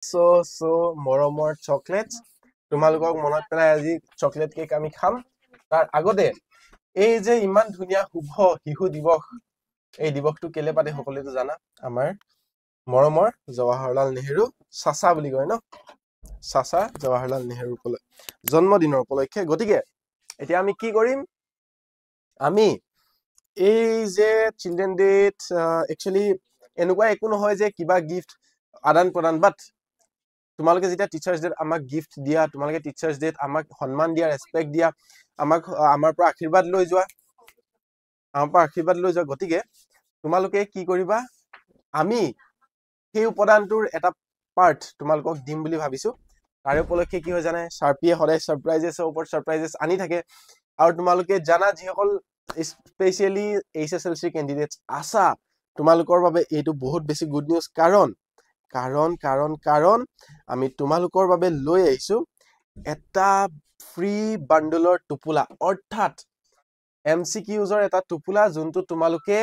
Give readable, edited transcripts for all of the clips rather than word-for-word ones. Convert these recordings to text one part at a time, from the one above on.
so মৰমৰ chocolates তোমালোকক মনত পেলাই আজি চকলেট কেক আমি খাম তাৰ আগতে এই যে ইমান ধুনিয়া শুভ শিশু দিৱস এই দিৱসটো কেলে পাতে সকলোৱে জানা আমাৰ মৰমৰ জৱাহৰলাল নেহেৰু চাচা বুলি কয় ন চাচা জৱাহৰলাল নেহেৰু জন্মদিনৰ উপলক্ষে গতিকে এতিয়া আমি কি কৰিম আমি এই যে চিলড্ৰেন ডেট একচুয়ালি এনেকুৱা একো নহয় যে কিবা গিফট আদান প্ৰদান বাট তোমালোকে যেতিয়া টিচাৰ্স ডেট আমাক গিফট দিয়া তোমালোকে টিচাৰ্স ডেট আমাক সন্মান দিয়া ৰেসপেক্ট দিয়া আমাক আমাৰ পৰা আশীৰ্বাদ লৈ যোৱা গতিকে তোমালোকে কি কৰিবা আমি সেই উপাদানটোৰ এটা পাৰ্ট তোমালোকক দিম বুলি ভাবিছো তাৰে উপলক্ষে কি হয় জানে শাৰ্পিয়ে সদায় সাৰপ্ৰাইজেছৰ ওপৰত সাৰপ্ৰাইজেছ আনি থাকে আৰু তোমালোকে জানা যিসকল স্পেশালি এইচএসএলসি ক্যান্ডিডেটস আছা তোমালোকৰ বাবে এইটো বহুত বেছি গুড নিউজ কাৰণ আমি তোমালোকৰ বাবে লৈ আহিছো এটা ফ্ৰী বান্ডলৰ টুপুলা অৰ্থাৎ এমসিকিউজৰ এটা টুপুলা যোনটো তোমালোকে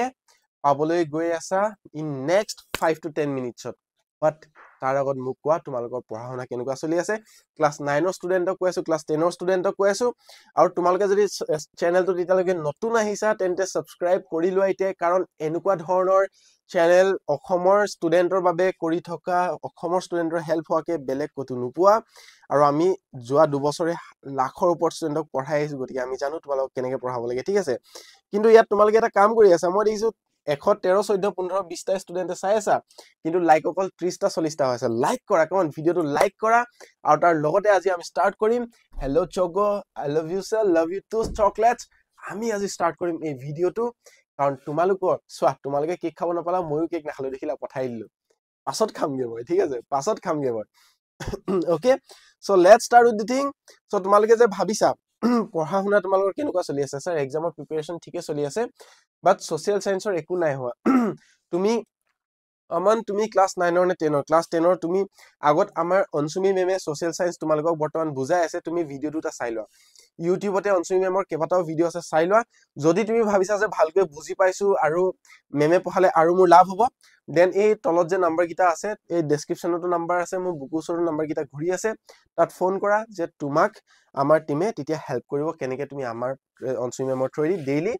পাবলৈ গৈ আছা ইন নেক্সট 5 to 10 মিনিটছত বাট তাৰ আগত মোক কোৱা তোমালোকৰ পঢ়াশুনা কেনেকুৱা চলি আছে ক্লাস 9 ৰ ষ্টুডেন্টক কৈ আছো ক্লাস 10 ৰ ষ্টুডেন্টক কৈ আছো আৰু তোমালোকে যদি চেনেলটো তেতিয়ালৈকে নতুন আহিছা তেন্তে সাবস্ক্ৰাইব কৰি লোৱা এতিয়া কাৰণ এনেকুৱা ধৰণৰ চেনেল অসমৰ ষ্টুডেন্টৰ বাবে কৰি থকা অসমৰ ষ্টুডেন্টৰ হেল্প হোৱাকে বেলেগ কতো নোপোৱা আৰু আমি যোৱা 2 বছৰে লাখৰ ওপৰত ষ্টুডেন্টক পঢ়াই আহিছো গতিকে আমি জানো তোমালোকক কেনেকৈ পঢ়াব লাগে ঠিক আছে কিন্তু ইয়াত তোমালোকে এটা কাম কৰি আছা মই দেখিছো 113 14 15 20 টা ষ্টুডেন্টে চাই আছা কিন্তু লাইক অকল 30 টা 40 টা হৈছে লাইক কৰা কমন ভিডিওটো লাইক কৰা আৰু তাৰ লগতে আজি আমি স্টাৰ্ট কৰিম হেল্ল চগো I love you sir love you too chocolates আমি আজি স্টাৰ্ট কৰিম এই ভিডিওটো কাৰণ তোমালোকৰ সোৱা তোমালোকে কেক খাব নাপালা ময়ো কেক নাখালো দেখিলা পঠাই দিলো পাছত খামগে মই ঠিক আছে পাছত খামগে মই okay so let's start with the thing so তোমালোকে যে ভাবিছা পঢ়াশুনা তোমালোকৰ কেনেকুৱা চলি আছে স্যাৰ এক্সামৰ প্ৰিপাৰেচন ঠিকে চলি আছে বাট সোশ্যাল সায়েন্সৰ একো নাই হোৱা তুমি अमन তুমি ক্লাস 9 নে 10 ক্লাস 10 তুমি আগত আমাৰ অনসুমি মেমে সোশ্যাল সায়েন্স তোমালোকক বৰ্তমান বুজাই আছে তুমি ভিডিও দুটা চাই লোৱা ইউটিউবতে অনসুমি মেমৰ কেবাটাও ভিডিও আছে চাই লোৱা যদি তুমি ভাবিছা যে ভালকৈ বুজি পাইছো আৰু মেমে পঢ়ালে আৰু মোৰ লাভ হ'ব দেন এই তলত যে নাম্বাৰ কিটা আছে এই ডেসক্ৰিপচনতো নাম্বাৰ আছে মোৰ বুকুছৰ নাম্বাৰ কিটা ঘূৰি আছে তাত ফোন কৰা যে তোমাক আমাৰ টিমে তেতিয়া হেল্প কৰিব কেনেকৈ তুমি আমাৰ অনসুমি মেমৰ থ্ৰুদি ডেইলি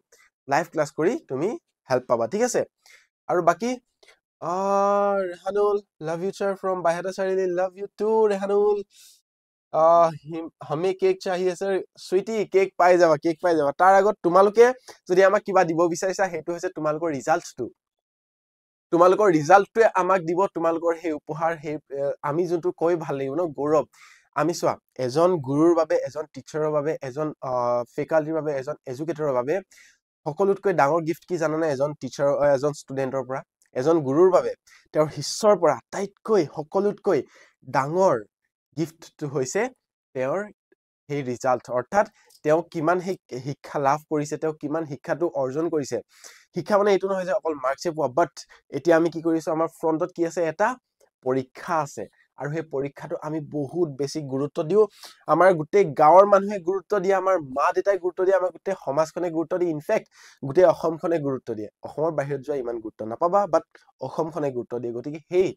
লাইভ ক্লাস কৰি তুমি হেল্প পাবা ঠিক আছে আৰু বাকি Rehanul love you sir from बाहेरा side love you to Rehanul हमें केक चाहिए सर स्वीटी केक पाई जावा तार আগত তোমালোকে যদি আমাক কিবা দিব বিচাৰিছা হেতু হৈছে তোমালোকৰ ৰিজাল্টটোৱে আমাক দিব তোমালোকৰ হে উপহাৰ হে আমি যোনটো কৈ ভাল লাগিব ন গৌৰৱ আমি সোৱা এজন গুৰুৰ বাবে এজন টিচাৰৰ বাবে এজন ফেকাল্টিৰ বাবে এজন এডুকেটৰৰ বাবে সকলোতকৈ ডাঙৰ গিফট কি জানানে এজন টিচাৰ এজন ষ্টুডেন্টৰ পৰা এজন গুৰুৰ বাবে তেওঁৰ শিষ্যৰ পৰা আটাইতকৈ সকলোতকৈ ডাঙৰ গিফটটো হৈছে তেওঁৰ এই ৰিজাল্ট অৰ্থাৎ তেওঁ কিমান শিক্ষা লাভ কৰিছে তেওঁ কিমান শিক্ষাটো অৰ্জন কৰিছে শিক্ষা মানে এইটো নহয় যে অকল মাৰ্কসে পোৱা বাট এতিয়া আমি কি কৰিছো আমাৰ ফ্ৰন্টত কি আছে এটা পৰীক্ষা আছে আৰু সেই পৰীক্ষাটো আমি বহুত বেছি গুৰুত্ব দিও আমাৰ গুটে গাঁৱৰ মানুহে গুৰুত্ব দিয়ে আমাৰ মা দেউতাই গুৰুত্ব দিয়ে আমাৰ গুটে সমাজখনে গুৰুত্ব দিয়ে ইনফেক্ট গুটে অসমখনে গুৰুত্ব দিয়ে অসমৰ বাহিৰত যোৱা ইমান গুৰুত্ব নাপাবা বাট অসমখনে গুৰুত্ব দিয়ে গতিকে সেই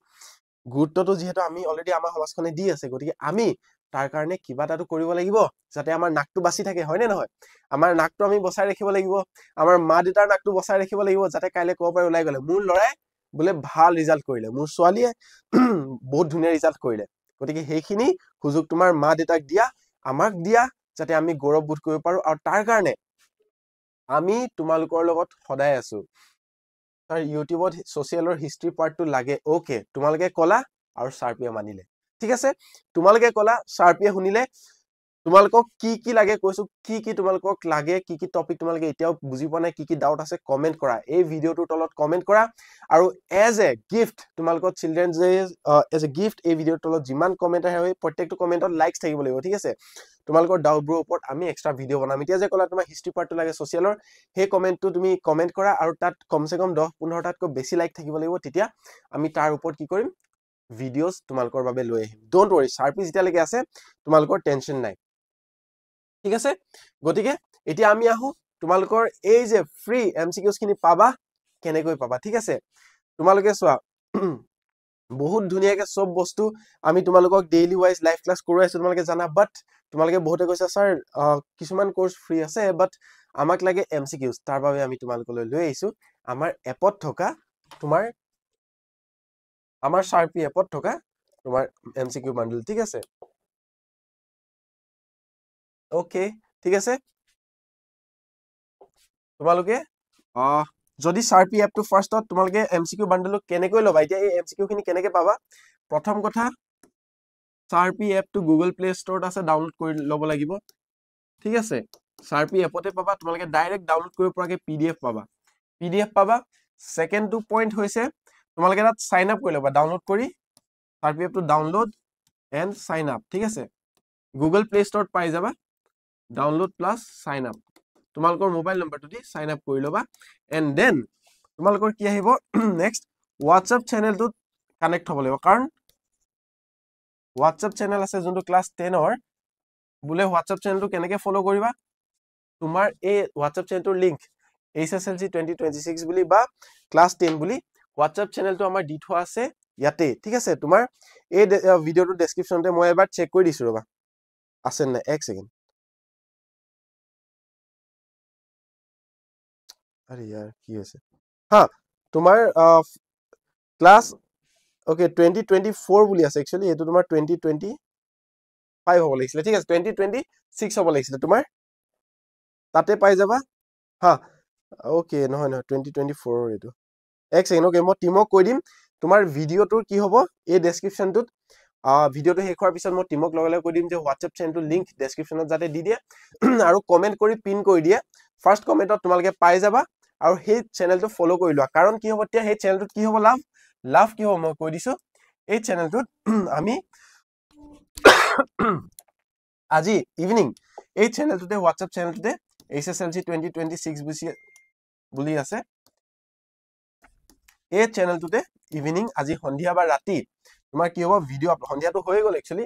গুৰুত্বটো যেহেতু আমি অলৰেডি আমাৰ সমাজখনে দি আছে গতিকে আমি তাৰ কাৰণে কিবা এটাটো কৰিব লাগিব যাতে আমাৰ নাকটো বাচি থাকে হয় নে নহয় আমাৰ নাকটো আমি বচাই ৰাখিব লাগিব আমাৰ মা দেউতাৰ নাকটো বচাই ৰাখিব লাগিব যাতে কাইলে ক'ব পাৰে ওলাই গলে মোৰ লৰাই বলে ভাল ৰিজাল্ট কৰিলে মোৰ ছোৱালীয়ে বহুত ধুনীয়া ৰিজাল্ট কৰিলে গতিকে হেইখিনি সুযোগ তোমাৰ মা দেউতাক দিয়া আমাক দিয়া যাতে আমি গৌৰৱ বোধ কৰিব পাৰো আৰু তাৰ কাৰণে আমি তোমালোকৰ লগত সদায় আছো তাৰ ইউটিউবত সোশ্যালৰ হিষ্ট্ৰি পাৰ্টটো লাগে ওকে তোমালোকে কলা আৰু শাৰ্পিয়ে মানিলে ঠিক আছে তোমালোকে কলা শাৰ্পিয়ে শুনিলে তোমালোকক কি লাগে কৈছো কি তোমালোকক লাগে কি টপিক তোমালোকে এতিয়াও বুজি পোৱা নাই কি ডাউট আছে কমেন্ট কৰা এই ভিডিওটোৰ তলত কমেন্ট কৰা আৰু এজ এ গিফট তোমালোকক children's day as a gift এই ভিডিওৰ তলত যিমান কমেন্ট আহে প্ৰত্যেকটো কমেন্টত লাইকস থাকিব লাগিব ঠিক আছে তোমালোকৰ ডাউটবোৰ ওপৰত আমি এক্সট্ৰা ভিডিও বনাম এতিয়া যে কলা তোমাৰ হিষ্ট্ৰি পাৰ্টটো লাগে সোশ্যালৰ সেই কমেন্টটো তুমি কমেন্ট কৰা আৰু তাত কমসে কম 10-15 টাতকৈ বেছি লাইক থাকিব লাগিব তেতিয়া আমি তাৰ ওপৰত কি কৰিম ভিডিওস তোমালোকৰ বাবে লৈ আহিম ডোন্ট वरी শাৰ্পি যেতিয়ালৈকে আছে তোমালোকৰ টেনচন নাই ঠিক আছে গতিকে এতিয়া আমি আহো তোমালোকৰ এই যে ফ্ৰী এমসিকিউজ খিনি পাবা কেনেকৈ পাবা ঠিক আছে তোমালোকে সোৱা বহুত ধুনিয়াকে সব বস্তু আমি তোমালোকক ডেইলি ওয়াইজ লাইভ ক্লাস কৰি আছো তোমালোকে জানা বাট তোমালোকে বহুতে কৈছা স্যাৰ কিছুমান কোৰ্স ফ্ৰী আছে বাট আমাক লাগে এমসিকিউজ তাৰ বাবে আমি তোমালোকলৈ লৈ আহিছো আমাৰ এপত থকা তোমাৰ আমাৰ শাৰ্পি এপত থকা তোমাৰ এমসিকিউ বান্ডল ঠিক আছে ওকে ঠিক আছে তোমালোকে যদি শাৰ্পি এপটো ফাৰ্স্টত তোমালোকে এমসিকিউ বান্ডল কেনেকৈ লবা এতিয়া এই এমসিকিউ খিনি কেনেকৈ পাবা প্ৰথম কথা শাৰ্পি এপটো গুগল প্লে ষ্টৰত আছে ডাউনলোড কৰি লব লাগিব ঠিক আছে শাৰ্পি এপতে পাবা তোমালোকে ডাইৰেক্ট ডাউনলোড কৰিব পৰাকে পিডিএফ পাবা সেকেন্ড টু পইণ্ট হৈছে তোমালোকে তাত সাইন আপ কৰি লবা ডাউনলোড কৰি শাৰ্পি এপটো ডাউনলোড এন্ড সাইন আপ ঠিক আছে গুগল প্লে ষ্টৰত পাই যাবা ডাউনলোড প্লাস সাইন আপ তোমালোকৰ মোবাইল নম্বৰটো দি সাইন আপ কৰি লবা এন্ড দেন তোমালোকৰ কি আহিব নেক্সট WhatsApp চেনেলটো কানেক্ট হ'ব লাগিব কাৰণ WhatsApp চেনেল আছে যোনটো ক্লাস 10 ৰ বুলে WhatsApp চেনেলটো কেনেকৈ ফলো কৰিবা তোমাৰ এই WhatsApp চেনেলটোৰ লিংক HSLC 2026 বুলি বা ক্লাস 10 বুলি WhatsApp চেনেলটো আমাৰ দি থোৱা আছে ইয়াতে ঠিক আছে তোমাৰ এই ভিডিওটো ডেসক্ৰিপচনতে মই এবাৰ চেক কৰি দিছো ৰবা আছে না এক সেকেন্ড আৰে यार কি হৈছে হ্যাঁ তোমাৰ ক্লাস ওকে 2024 বুলি আছে एक्चुअली এটো তোমাৰ 2025 হ'ব লাগিছিল ঠিক আছে 2026 হ'ব লাগিছিল তোমাৰ তাতে পাই যাবা হ্যাঁ ওকে নহয় নহয় 2024 এটো এক সেকেন্ড ওকে মই টিমক কৈ দিম তোমাৰ ভিডিওটোৰ কি হ'ব এই ডেসক্ৰিপচনটোত ভিডিওটো শেষ হোৱাৰ পিছত মই টিমক লগালে কৈ দিম যে WhatsApp চেনেলটো লিংক ডেসক্ৰিপচনত যাতে দি দিয়ে আৰু কমেন্ট কৰি পিন কৰি দিয়ে ফাৰ্স্ট কমেন্টত তোমালোকে পাই যাবা আৰু সেই চেনেলটো ফলো কৰি লোৱা কাৰণ কি হ'ব তেতিয়া সেই চেনেলটোত কি হ'ব লাভ কি হ'ব মই কৈ দিছো এই চেনেলটোত আমি আজি ইভিনিং এই চেনেলটোতে WhatsApp চেনেলটোতে HSLC 2026 বুলি আছে এই চেনেলটোতে ইভিনিং আজি সন্ধিয়া বা ৰাতি তোমাৰ কি হ'ব ভিডিও সন্ধিয়াটো হৈ গ'ল एक्चुअली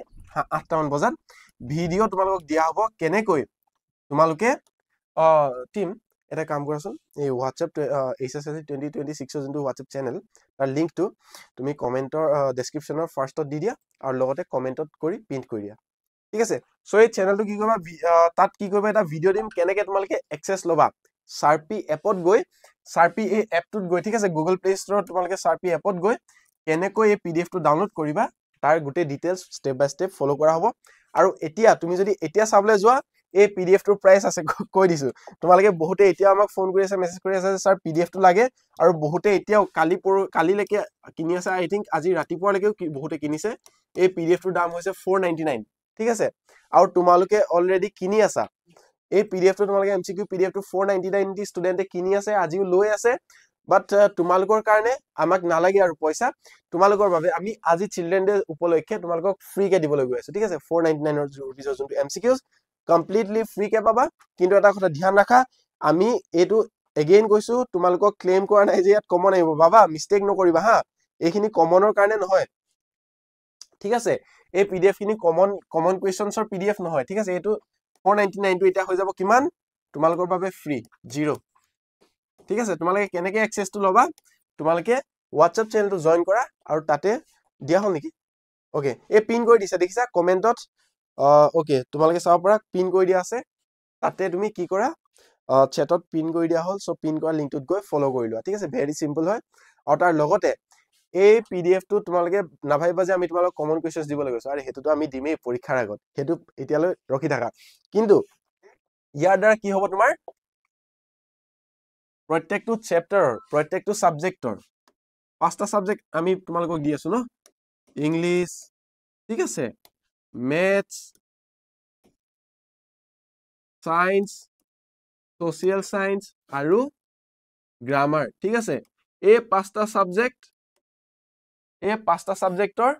8টা মান বজাত ভিডিও তোমালোকক দিয়া হ'ব কেনেকৈ তোমালোকে টিম এটা কাম কৰাচোন এই WhatsApp HSLC 2026 যোনটো WhatsApp চেনেল তাৰ লিংকটো তুমি কমেন্টৰ ডেসক্ৰিপচনৰ ফাৰ্স্টত দি দিয়া আৰু লগতে কমেন্টত কৰি পিন কৰি দিয়া ঠিক আছে সো এই চেনেলটো কি কৰিবা তাত কি কৰিবা এটা ভিডিও দিম কেনেকৈ তোমালোকে এক্সেস লবা শাৰ্পি এপত গৈ শাৰ্পি এই এপটোত গৈ ঠিক আছে গুগল প্লে ষ্টৰত তোমালোকে শাৰ্পি এপত গৈ কেনেকৈ এই পিডিএফ টো ডাউনলোড কৰিবা তাৰ গুটে ডিটেইলছ স্টেপ বাই স্টেপ ফলো কৰা হ'ব আৰু এতিয়া তুমি যদি এতিয়া চাবলৈ যোৱা এই পিডিএফ টোৰ প্ৰাইস আছে কৈ দিছো তোমালোকে বহুতে এতিয়া আমাক ফোন কৰি আছে মেসেজ কৰি আছে যে স্যাৰ পিডিএফ টো লাগে আৰু বহুতে এতিয়া কালিলৈকে কিনি আছে আই থিংক আজি ৰাতিপুৱালৈকে বহুতে কিনিছে এই পিডিএফ টোৰ দাম হৈছে 499 ঠিক আছে আৰু তোমালোকে অলৰেডি কিনি আছা এই পিডিএফ টো তোমালোকে এমসিকিউ পিডিএফ টো 499 দি ষ্টুডেন্টে কিনি আছে আজিও লৈ আছে বাট তোমালোকৰ কাৰণে আমাক নালাগে আৰু পইচা তোমালোকৰ বাবে আমি আজি চিলড্ৰেন ডে উপলক্ষে তোমালোকক ফ্ৰী কে দিবলৈ গৈ আছো ঠিক আছে 499 ৰুপিছৰ যোনটো এমসিকিউজ কমপ্লিটলি ফ্ৰী কে পাবা কিন্তু এটা কথা ধ্যান ৰাখা আমি এটো এগেইন কৈছো তোমালোকক ক্লেম কৰা নাই যে ইয়াত কমন আহিব বাবা মিস্টেক নকৰিবা হা এইখিনি কমনৰ কাৰণে নহয় ঠিক আছে এই পিডিএফ খিনি কমন কোৱেশ্চনছৰ পিডিএফ নহয় ঠিক আছে এটো 499 টো এটা হৈ যাব কিমান তোমালোকৰ বাবে ফ্ৰী 0 ঠিক আছে তোমালোকে কেনেকৈ এক্সেস টো লবা তোমালোকে WhatsApp চেনেলটো জয়েন কৰা আৰু তাতে দিয়া হল নেকি ওকে এই পিন কৰি দিছা দেখিছা কমেন্টত ওকে তোমালোকে চাব পৰা পিন কৰি দিয়া আছে তাতে তুমি কি কৰা চ্যাটত পিন কৰি দিয়া হল সো পিন কৰা লিংকটোত গৈ ফলো কৰি লোৱা ঠিক আছে ভেৰি সিম্পল হয় আৰু তাৰ লগতে এই পিডিএফ টো তোমালোকে নাভাইবা যে আমি তোমালোক কমন কোৱেশ্চনছ দিব লাগিব আৰু হেতুটো আমি দিমেই পৰীক্ষাৰ আগত হেতু এতিয়ালৈ ৰখি থাকা কিন্তু ইয়াৰ দ্বাৰা কি হ'ব তোমাৰ প্ৰত্যেকটো চ্যাপ্টাৰৰ প্ৰত্যেকটো সাবজেক্টৰ পাঁচটা সাবজেক্ট আমি তোমালোকক দি আছো ন ইংলিশ ঠিক আছে ম্যাথছ সায়েন্স সোশিয়াল সায়েন্স আৰু গ্ৰামাৰ ঠিক আছে এই পাঁচটা সাবজেক্টৰ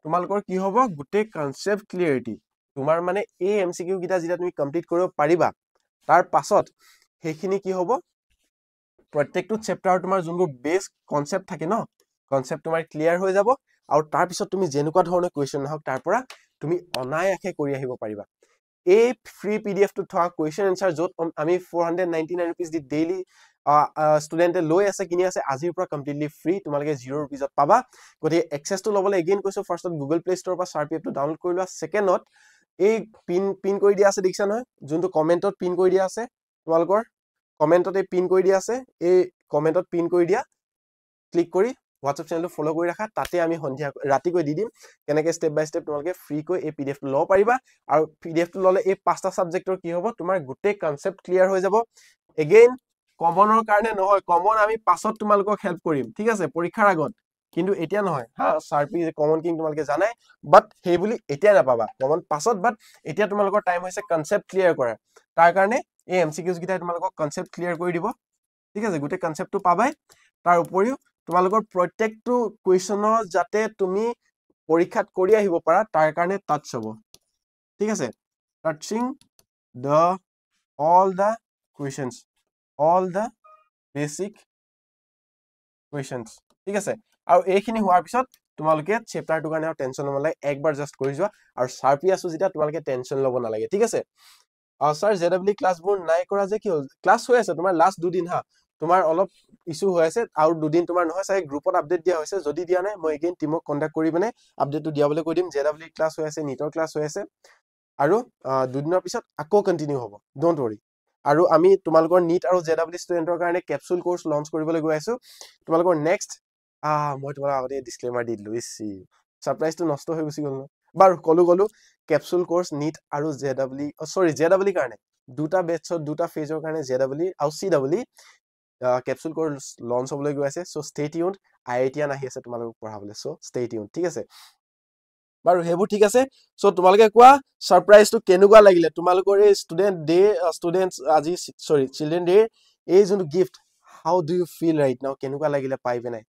তোমালোকৰ কি হ'ব গুটে কনসেপ্ট ক্লিয়াৰিটি তোমাৰ মানে এই এমসিকিউ গিটা যেটা তুমি কমপ্লিট কৰিব পাৰিবা তাৰ পাছত হেখিনি কি হ'ব প্ৰত্যেকটো চ্যাপ্টাৰ তোমাৰ যোনবোৰ বেস কনসেপ্ট থাকে ন কনসেপ্ট তোমাৰ ক্লিয়াৰ হৈ যাব আৰু তাৰ পিছত তুমি যেনেকুৱা ধৰণৰ কোৱেশ্চন নহক তাৰ পৰা তুমি অনায়াসে কৰি আহিব পাৰিবা এই ফ্ৰী পিডিএফ টো থকা কোৱেশ্চন আনসাৰ যত আমি 499 रुपीस দি ডেইলি ষ্টুডেণ্টে লৈ আছে কিনি আছে আজিৰ পৰা কমপ্লিটলি ফ্ৰী তোমালোকে 0 ৰুপিজত পাবা গতিকে এক্সেছটো ল'বলৈ এগেইন কৈছো ফাৰ্ষ্টত গুগল প্লে ষ্টৰৰ পৰা Sharpie এপটো ডাউনলোড কৰি লোৱা ছেকেণ্ডত এই পিন কৰি দিয়া আছে দেখিছা নহয় যোনটো কমেন্টত পিন কৰি দিয়া আছে তোমালোকৰ কমেন্টত এই পিন কৰি দিয়া আছে এই কমেন্টত পিন কৰি দিয়া ক্লিক কৰি WhatsApp চেনেলটো ফলো কৰি ৰাখা তাতে আমি সন্ধিয়া ৰাতিকৈ দি দিম কেনেকৈ স্টেপ বাই স্টেপ তোমালোকে ফ্ৰীকৈ এই পিডিএফটো ল'ব পাৰিবা আৰু পিডিএফটো ল'লে এই পাঁচটা সাবজেক্টৰ কি হ'ব তোমাৰ গোটেই কনসেপ্ট ক্লিয়াৰ হৈ যাব এগেইন কমনৰ কাৰণে নহয় কমন আমি পাছত তোমালোকক হেল্প কৰিম ঠিক আছে পৰীক্ষাৰ আগত কিন্তু এতিয়া নহয় হা Sharpie কমন কিং তোমালোকে জানাই বাট হেই বুলি এতিয়া নাপাবা কমন পাছত বাট এতিয়া তোমালোকৰ টাইম হৈছে কনসেপ্ট ক্লিয়াৰ কৰা তাৰ কাৰণে এই এমসিকিউজ গিটাই তোমালোকক কনসেপ্ট ক্লিয়াৰ কৰি দিব ঠিক আছে গোটেই কনসেপ্টটো পাবাই তাৰ উপৰিও তোমালোকৰ প্ৰত্যেকটো কোৱেশ্চনৰ যাতে তুমি পৰীক্ষাত কৰি আহিব পাৰা তাৰ কাৰণে টাচ হ'ব ঠিক আছে touching the all the questions all the basic questions ঠিক আছে আৰু এইখিনি হোৱাৰ পিছত তোমালোকে চেপ্টাৰটো কাৰণে টেনচন ল'ব নালাগে একবাৰ জাস্ট কৰি যোৱা আৰু Sharpie আছো যেতিয়া তোমালোকে টেনচন ল'ব নালাগে ঠিক আছে স্যার জেডব্লিউ ক্লাসবোৰ নাই কৰা যে কি হ'ল ক্লাস হৈ আছে তোমাৰ লাষ্ট দুদিন হা তোমাৰ অলপ ইস্যু হৈ আছে আৰু দুদিন তোমাৰ নহয় চাই গ্ৰুপত আপডেট দিয়া হৈছে যদি দিয়া নাই মই এগেইন টিমক কন্টাক্ট কৰি মানে আপডেটটো দিয়াবলৈ কৈ দিম জেডব্লিউ ক্লাস হৈ আছে নিটৰ ক্লাস হৈ আছে আৰু দুদিনৰ পিছত আকৌ কন্টিনিউ হ'ব ডোন্ট वरी আৰু আমি তোমালোকৰ নিট আৰু জেডব্লিউ ষ্টুডেন্টৰ কাৰণে ক্যাপসুল কোৰ্স লঞ্চ কৰিবলৈ গৈ আছো তোমালোকৰ নেক্সট মই তোমালোকৰ আগতে ডিসক্লেমাৰ দি দিলো ইসি সাৰপ্ৰাইজটো নষ্ট হৈ গুছি গ'ল বাৰু কলো ক্যাপসুল কোৰ্স নিট আৰু জেডব্লিউ কাৰণে দুটা বেটছত দুটা ফেজৰ কাৰণে জেডব্লিউ আৰু চিডব্লিউ ক্যাপসুল কোৰ্স লঞ্চ হ'বলৈ গৈ আছে সো ষ্টে টিউনড আইআইটিয়ান আহি আছে তোমালোকক পঢ়াবলৈ সো ষ্টে টিউনড ঠিক আছে বাৰু হেবু ঠিক আছে সো তোমালোকে কোৱা সাৰপ্ৰাইজটো কেনেকুৱা লাগিলে তোমালোকৰ এই ষ্টুডেন্টস আজি চিলড্ৰেন ডে এই যোনটো gift how do you feel right now কেনেকুৱা লাগিলে পাই বেনাই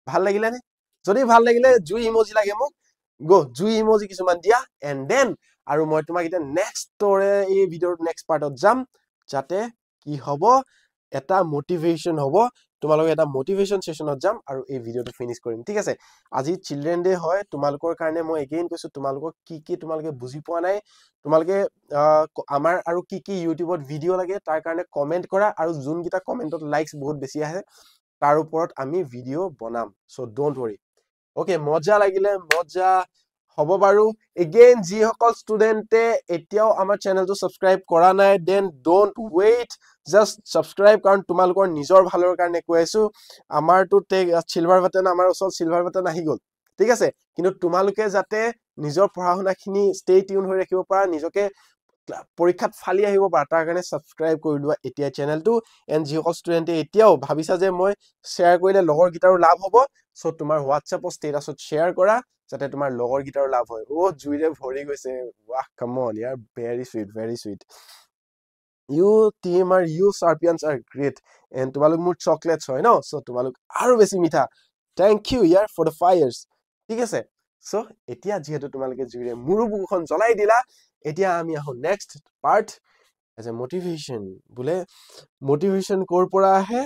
ভাল লাগিলে নে যদি ভাল লাগিলে জুই ইমোজি লাগে মোক গো জুই ইমোজি কিছুমান দিয়া এন্ড দেন আৰু মই তোমাক এটা নেক্সটৰে এই ভিডিওৰ নেক্সট পাৰ্টত যাম যাতে কি হ'ব এটা মোটিভেশন হ'ব তোমালোকে এটা মোটিভেশন সেশনত যাম আৰু এই ভিডিওটো ফিনিশ কৰিম ঠিক আছে আজি চিলড্ৰেন ডে হয় তোমালোকৰ কাৰণে মই এগেইন কৈছো তোমালোকক কি তোমালোকে বুজি পোৱা নাই তোমালোকে আমাৰ আৰু কি ইউটিউবত ভিডিও লাগে তাৰ কাৰণে কমেন্ট কৰা আৰু যোন কিটা কমেন্টত লাইকস বহুত বেছি আহে তাৰ ওপৰত আমি ভিডিও বনাম সো ডোন্ট वरी ওকে মজা লাগিলে মজা হ'ব বাৰু এগেইন যি সকল ষ্টুডেন্টে এতিয়াও আমাৰ চেনেলটো সাবস্ক্ৰাইব কৰা নাই then don't wait just subscribe কাৰণ তোমালোকৰ নিজৰ ভালৰ কাৰণে কৈছো আমাৰটো সিলভাৰ বাটন আমাৰ ওচৰত সিলভাৰ বাটন আহি গল ঠিক আছে কিন্তু তোমালোকে যাতে নিজৰ পঢ়াশুনাখিনি ষ্টে টিউন হৈ ৰাখিব পাৰা নিজকে পৰীক্ষাত ফালি আহিব পাৰা তাৰ কাৰণে সাবস্ক্ৰাইব কৰি লোৱা এতিয়া চেনেলটো এন্ড যি সকল ষ্টুডেন্টে এতিয়াও ভাবিছা যে মই শেয়াৰ কৰিলে লগৰ গিটাৰো লাভ হ'ব সো তোমাৰ হোৱাটছএপৰ ষ্টেটাছত শেয়াৰ কৰা যাতে তোমাৰ লগৰ গিটাৰো লাভ হয় ও জুইৰে ভৰি গৈছে বাহ come on year very sweet you team are you Sharpians are great and তোমালোক মোৰ চকলেটস হয় ন সো তোমালোক আৰু বেছি মিঠা থ্যাংক ইউ ইয়াৰ ফৰ দ্য ফায়াৰ্স ঠিক আছে সো এতিয়া যেহেতু তোমালোকে জুইৰে মুৰু বুকুখন জ্বলাই দিলা এতিয়া আমি আহো next part as a motivation বোলে মোটিভেশন কৰ পৰা আহে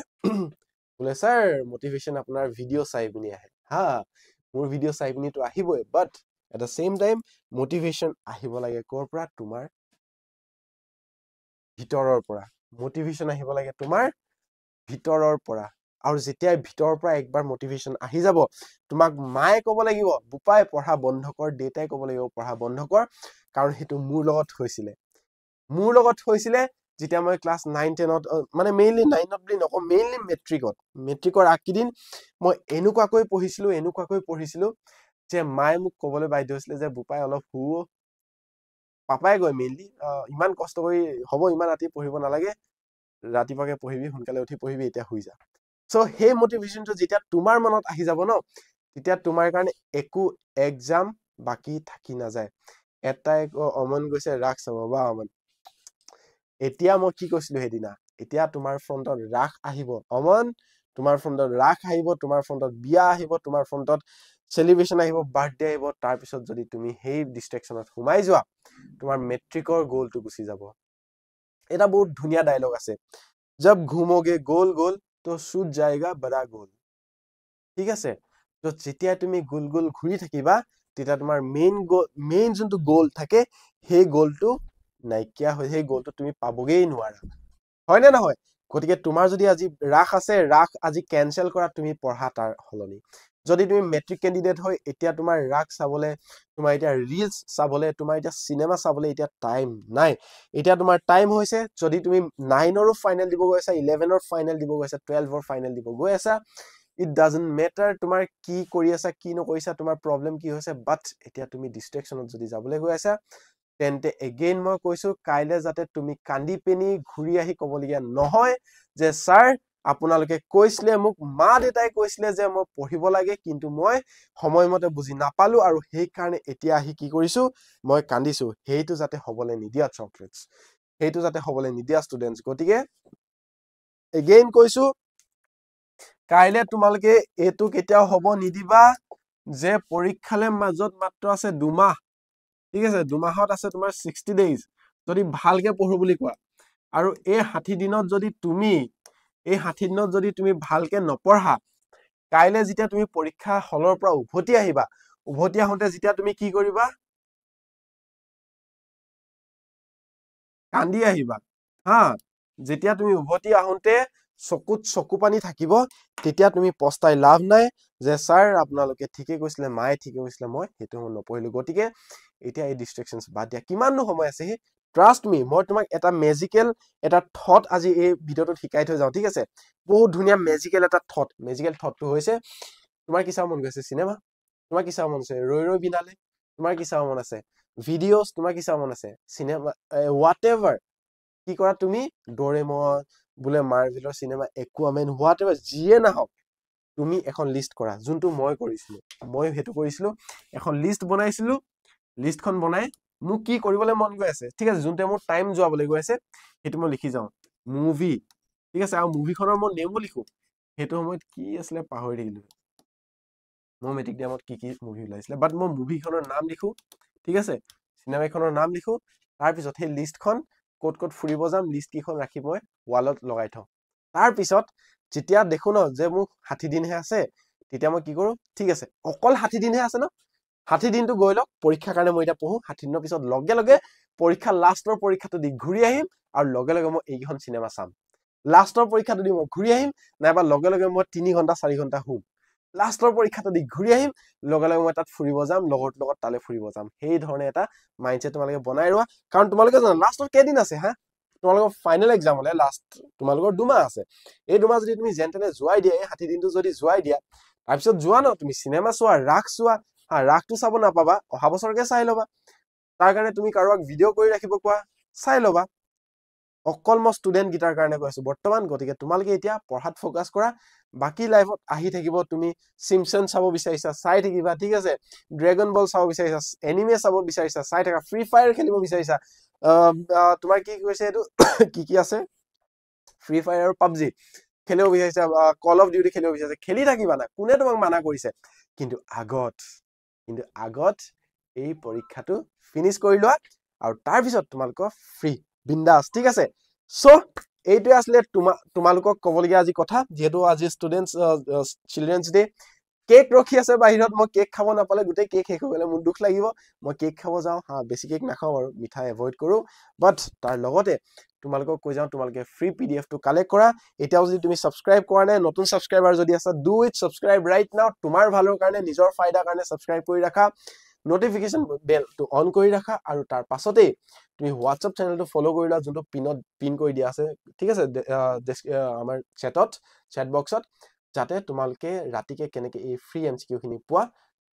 বোলে স্যাৰ মোটিভেশন আপোনাৰ ভিডিও চাই পিনি আহে হা মোৰ ভিডিও চাই পিনি তো আহিবই but at the same time motivation আহিব লাগে কৰ পৰা তোমাৰ ভিতৰৰ পৰা মোটিভেশন আহিব লাগে তোমাৰ ভিতৰৰ পৰা আৰু যেতিয়া ভিতৰৰ পৰা একবাৰ মোটিভেশন আহি যাব তোমাক মায়ে ক'ব লাগিব বুপাই পঢ়া বন্ধ কৰ দেউতাই ক'ব লাগিব পঢ়া বন্ধ কৰ কাৰণ হেতু মোৰ লগত হৈছিলে যেতিয়া মই ক্লাস 9 10ত মানে মেইনলি 9ত বুলি নক মেইনলি মেট্ৰিকৰ আকিদিন মই এনেকুৱাকৈ পঢ়িছিলো যে মায়ে মোক ক'বলৈ বাধ্য হৈছিলে যে বুপাই অলপ হুও পাপাই গৈ মেইনলি ইমান কষ্ট কৰি হ'ব ইমান ৰাতি পঢ়িব নালাগে ৰাতিপুৱাকে পঢ়িবি সোনকালে উঠি পঢ়িবি এতিয়া শুই যা সো হে মোটিভেশনটো যেতিয়া তোমাৰ মনত আহি যাব ন তেতিয়া তোমাৰ কাৰণে একো এক্সাম বাকি থাকি নাযায় এটাই অমন গৈছে ৰাখ চাব বা অমন এতিয়া মই কি কৈছিলো হেদিনা এতিয়া তোমাৰ ফ্ৰন্টত ৰাখ আহিব অমন তোমাৰ ফ্ৰন্টত ৰাখ আহিব তোমাৰ ফ্ৰন্টত বিয়া আহিব তোমাৰ ফ্ৰন্টত সেলিব্ৰেশন আহিব বাৰ্থডে আহিব তাৰ পিছত যদি তুমি হেই ডিস্ট্ৰাকশনত সোমাই যোৱা তোমাৰ মেট্ৰিকৰ গোলটো গুছি যাব এটা বহুত ধুনিয়া ডায়লগ আছে जब घूमोगे गोल गोल तो सूझ जाएगा बड़ा गोल ঠিক আছে তো যেতিয়া তুমি গোল গোল ঘুৰি থাকিবা তেতিয়া তোমাৰ মেইন যোনটো গোল থাকে সেই গোলটো নাইকিয়া হৈ সেই গোলটো তুমি পাবগেই নোৱাৰা হয় নে নহয় গতিকে তোমাৰ যদি আজি ৰাখ আছে ৰাখ আজি কেনসেল কৰা তুমি পঢ়া তাৰ হলনি যদি তুমি মেট্ৰিক ক্যান্ডিডেট হয় এতিয়া তোমাৰ ৰাখ চাবলে তোমাৰ এতিয়া ৰিলস চাবলে তোমাৰ এতিয়া সিনেমা চাবলে এতিয়া টাইম নাই এতিয়া তোমাৰ টাইম হৈছে যদি তুমি 9 ৰ ফাইনাল দিব গৈছা 11 ৰ ফাইনাল দিব গৈছা 12 ৰ ফাইনাল দিব গৈ আছা it doesn't matter তোমাৰ কি কৰি আছা কি নকৰিছা তোমাৰ প্ৰবলেম কি হৈছে বাট এতিয়া তুমি ডিস্ট্ৰেকশনত যদি যাবলৈ গৈ আছা তেন্তে এগেইন মই কৈছো কাইলে যাতে তুমি কান্দি পেনি ঘুৰি আহি কবলিয়া নহয় যে স্যাৰ আপোনালোকে কৈছিলে মোক মা দেউতাই কৈছিলে যে মই পঢ়িব লাগে কিন্তু মই সময়মতে বুজি নাপালো আৰু সেই কাৰণে এতিয়া আহি কি কৰিছো মই কান্দিছো হেইটো যাতে হবলে নিদিয়া চকলেটস হেইটো যাতে হবলে নিদিয়া ষ্টুডেন্টস গতিকে এগেইন কৈছো কাইলে তোমালোকে এটো কেতিয়াও হব নিদিবা যে পৰীক্ষালে মাজত মাত্ৰ আছে 2 মাহ ঠিক আছে 2 মাহত আছে তোমাৰ 60 ডেজ যদি ভালকে পঢ়ো বুলি কোৱা আৰু এই 60 দিনত যদি তুমি এই 60 দিনত যদি তুমি ভালকে নপঢ়া কাইলে যেতিয়া তুমি পৰীক্ষা হলৰ পৰা উভতি আহিবা উভতি আহোতে যেতিয়া তুমি কি কৰিবা কান্দি আহিবা হা যেতিয়া তুমি উভতি আহোতে চকুত চকু পানী থাকিব তেতিয়া তুমি পস্তাই লাভ নাই যে স্যাৰ আপোনালোকে ঠিকে কৈছিলে মায়ে ঠিকে কৈছিলে মই হেতু নপঢ়িলো গতিকে এতিয়া এই ডিস্ট্ৰেকশনস বাদ দিয়া কিমাননো সময় আছে ট্ৰাষ্ট মি মই তোমাক এটা মেজিক্যাল এটা থট আজি এই ভিডিওটো শিকাই থৈ যাও ঠিক আছে বহুত ধুনিয়া মেজিক্যাল এটা থট মেজিক্যাল থটটো হৈছে তোমাৰ কি চাও মন গৈছে সিনেমা তোমাৰ কি চাও মন আছে ৰৈ ৰৈ বিনালে তোমাৰ কি চাও মন আছে ভিডিওস তোমাৰ কি চাও মন আছে সিনেমা whatever কি কৰা তুমি ডোৰেমন বুলে মাৰ্ভেলৰ সিনেমা একুৱামেন whatever জিয়ে না হক তুমি এখন লিষ্ট কৰা যোনটো মই কৰিছিলো মই হেতু কৰিছিলো এখন লিষ্ট বনাইছিলো লিষ্টখন বনাই মোক কি কৰিবলৈ মন গৈ আছে ঠিক আছে যোনতে মোৰ টাইম যোৱাবলৈ গৈ আছে হেতু মই লিখি যাও মুভি ঠিক আছে আৰু মুভিখনৰ মই নেমো লিখো হেতু সময়ত কি আসলে পাহৰি থাকিলো মই মেট্ৰিক দিয়ামত কি মুভি ওলাইছিলে বাট মই মুভিখনৰ নাম লিখো ঠিক আছে সিনেমাখনৰ নাম লিখো তাৰ পিছত সেই লিষ্টখন কোট কোট ফুৰিব যাম লিষ্ট কিখন ৰাখি মই ওয়ালত লগাই থওঁ তাৰ পিছত যেতিয়া দেখো ন যে মোক 60 দিনহে আছে তেতিয়া মই কি কৰো ঠিক আছে অকল 60 দিনহে আছে ন 60 দিনটো গৈ লক পৰীক্ষাৰ কাৰণে মই এটা পঢ়ো 60 দিনৰ পিছত লগে লগে পৰীক্ষা লাষ্টৰ পৰীক্ষাটো দি ঘূৰি আহিম আৰু লগে লগে মই এইখন সিনেমা চাম লাষ্টৰ পৰীক্ষাটো দি মই ঘূৰি আহিম নাইবা লগে লগে মই 3 ঘণ্টা 4 ঘণ্টা হুম লাষ্টৰ পৰীক্ষাটো দি ঘূৰি আহিম লগে লগে মই তাত ফুৰিব যাম লগৰ লগত তালে ফুৰিব যাম সেই ধৰণে এটা মাইন্ডসেট তোমালোকে বনাই ৰোৱা কাৰণ তোমালোকে জানা লাষ্টৰ কেদিন আছে হা তোমালোকৰ ফাইনাল এক্সাম হলে লাষ্ট তোমালোকৰ 2 মাহ আছে এই 2 মাহ যদি তুমি জেনটেনে জুৱাই দিয়া এই 60 দিনটো যদি জুৱাই দিয়া তাৰ পিছত জুৱা ন তুমি সিনেমা চোৱা ৰাখ চোৱা হা ৰাখটো চাব নাপাবা অহা বছৰকে চাই লবা তাৰ কাৰণে তুমি কাৰোবাক ভিডিও কৰি ৰাখিব কোৱা চাই লবা অকল মই ষ্টুডেন্ট গিটাৰ কাৰণে কৈছো বৰ্তমান গতিকে তোমালোকে এতিয়া পঢ়াত ফোকাস কৰা বাকি লাইফত আহি থাকিব তুমি সিমপসন চাব বিচাৰিছা চাই থাকিবা ঠিক আছে ড্ৰাগন বল চাব বিচাৰিছা এনিমে চাব বিচাৰিছা চাই থাকা ফ্ৰী ফায়াৰ খেলিব বিচাৰিছা তোমাৰ কি কৈছে এটো কি আছে ফ্ৰী ফায়াৰ আৰু পাবজি খেলিব বিচাৰিছা কল অফ ডিউটি খেলিব বিচাৰিছা খেলি থাকিবা না কোনে তোমাক মানা কৰিছে কিন্তু আগত এই পৰীক্ষাটো ফিনিশ কৰি লোৱা আৰু তাৰ পিছত তোমালোকৰ ফ্ৰী বিন্দাস ঠিক আছে সো এইটো আসলে তোমালোকক কবলগিয়া আজি কথা যেহেতু আজি স্টুডেন্টস চিলড্ৰেনস ডে কেক ৰখি আছে বাহিৰত মই কেক খাব নাপালে গুটেই কেক শেষ হৈ গলে মোৰ দুখ লাগিব মই কেক খাব যাও হা বেছি কেক নাখাও আৰু মিঠাই এভয়েড কৰো বাট তাৰ লগতে তোমালোকক কৈ যাও তোমালোকে ফ্ৰী পিডিএফ টো কালেক্ট কৰা এতিয়াও যদি তুমি সাবস্ক্ৰাইব কৰা নাই নতুন সাবস্ক্ৰাইবাৰ যদি আছা do it subscribe right now তোমাৰ ভালৰ কাৰণে নিজৰ ফাইদাৰ কাৰণে সাবস্ক্ৰাইব কৰি ৰাখা নোটিফিকেশন বেল টো অন কৰি ৰাখা আৰু তাৰ পাছতে তুমি WhatsApp চেনেলটো ফলো কৰি লোৱা যোনটো পিন কৰি দিয়া আছে ঠিক আছে আমাৰ chat boxত যাতে তোমালকে ৰাতিকে কেনেকে এই ফ্ৰী এমসিকিউ খিনি পোৱা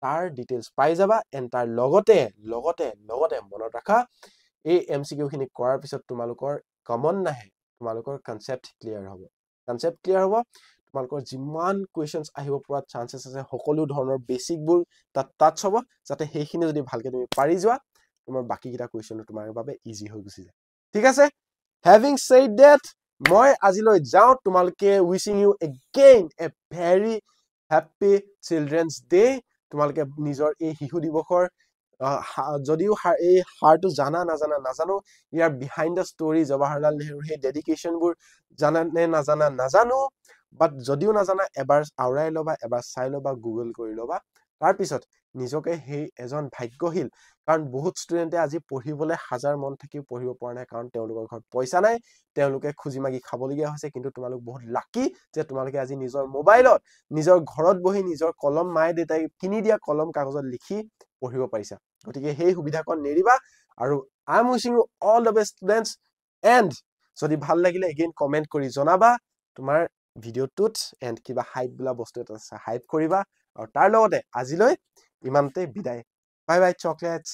তাৰ ডিটেইলছ পাই যাবা এন্ড তাৰ লগতে মনত ৰাখা এই এমসিকিউ খিনি কৰাৰ পিছত তোমালোকৰ কমন নাহে তোমালোকৰ কনসেপ্ট ক্লিয়াৰ হ'ব তোমালোকৰ যিমান কোৱেশ্চনছ আহিব পৰা চান্সেছ আছে সকলো ধৰণৰ বেসিক বোৰ তাত টাচ হ'ব যাতে সেইখিনি যদি ভালকে তুমি পাৰি যোৱা তোমাৰ বাকি কিটা কোৱেশ্চন তোমাৰ বাবে ইজি হৈ গুছি যায় ঠিক আছে having said that মই আজিলৈ যাও তোমালকে wishing you again a very happy children's day তোমালকে নিজৰ এই শিশু দিৱসৰ যদিও এই হাৰটো জানা নাজানো ইয়াৰ বিহাইণ্ড দ্য ষ্টৰী জৱাহৰলাল নেহৰুৰ সেই ডেডিকেশন বোৰ জানা নে নাজানো বাট যদিও নাজানা এবাৰ আওৰাই লবা এবাৰ চাই লবা গুগল কৰি লবা তাৰ পিছত নিজকে সেই এজন ভাগ্যশীল কাৰণ বহুত ষ্টুডেণ্টে আজি পঢ়িবলৈ হাজাৰ মন থাকিও পঢ়িব পৰা নাই কাৰণ তেওঁলোকৰ ঘৰত পইচা নাই তেওঁলোকে খুজি মাগি খাবলগীয়া হৈছে কিন্তু তোমালোক বহুত লাকি যে তোমালোকে আজি নিজৰ মোবাইলত নিজৰ ঘৰত বহি নিজৰ কলম মায়ে দেউতাই কিনি দিয়া কলম কাগজত লিখি পঢ়িব পাৰিছা গতিকে সেই সুবিধাকণ নেৰিবা আৰু I am wishing you all the best students and যদি ভাল লাগিলে এগেইন কমেন্ট কৰি জনাবা তোমাৰ ভিডিঅ'টোত এণ্ড কিবা হাইপ বোলা বস্তু এটা আছে হাইপ কৰিবা আৰু তাৰ লগতে আজিলৈ ইমানতে বিদায় বাই বাই চকলেটছ